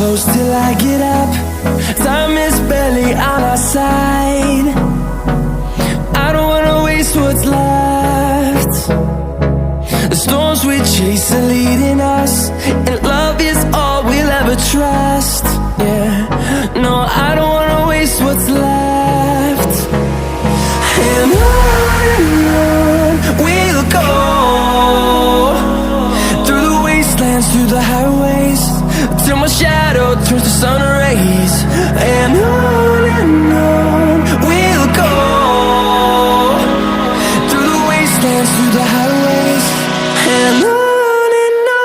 close till I get up. Time is barely on our side. I don't wanna waste what's left. The storms we chase are leading us, and love is all we'll ever trust. Yeah, no, I don't wanna waste what's left. And on we'll go, through the wastelands, through the highways, till my shadow turns to sun rays. And on we'll go, through the wastelands, through the highways, and on we'll go.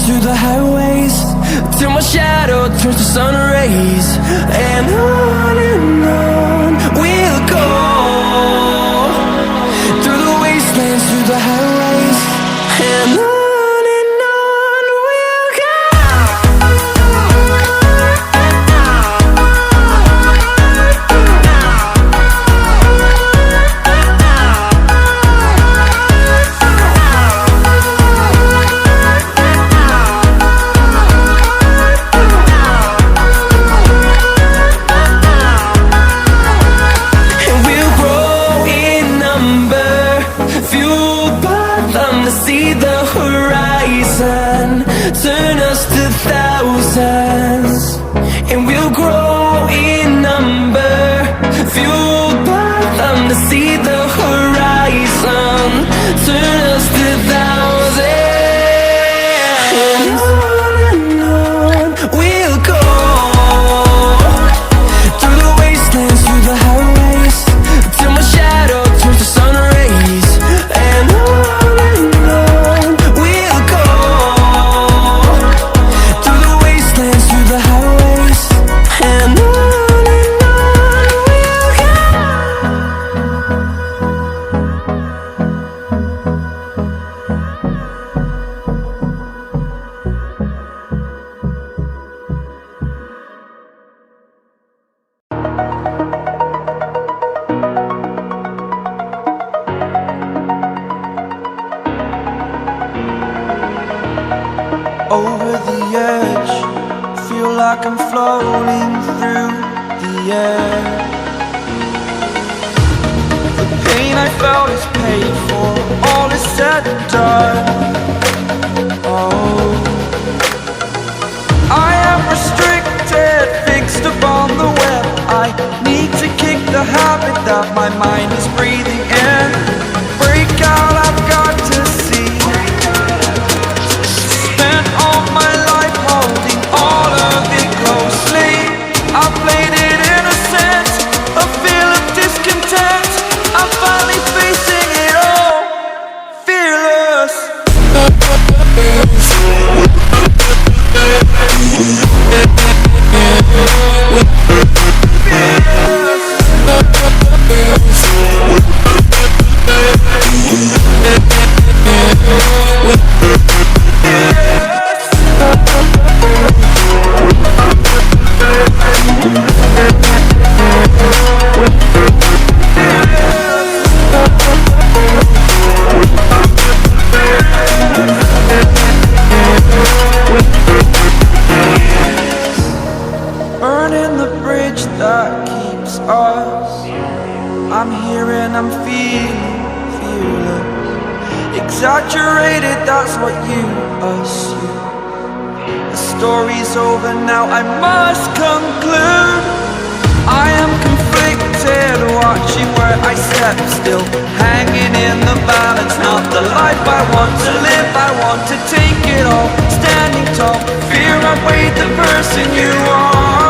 Through the highways, till my shadow turns to sun rays. And on we'll go, through the wastelands, through the highways, and on we'll go. See the horizon turn us to thousands, and we'll grow in number, fueled by them. To see the horizon turn us to thousands, and on we'll go, through the wastelands, through the highways, till my shadow turns to sun rays. And over the edge, feel like I'm floating through the air. The pain I felt is paid for, all is said and done. Oh, I am restricted, fixed upon the web. I need to kick the habit that my mind is breathing in. Break out, I've got to see. Spent all my life holding all of it closely. I played it innocent, a feel of discontent. I'm finally facing it all, fearless. Burning the bridge that keeps us. I'm here and I'm feeling fearless. Exaggerated, that's what you assume. The story's over now, I must conclude. I am conflicted, watching where I step still, hanging in the balance. Not the life I want to live, I want to take it all, standing tall. Fear I weighed the person you are.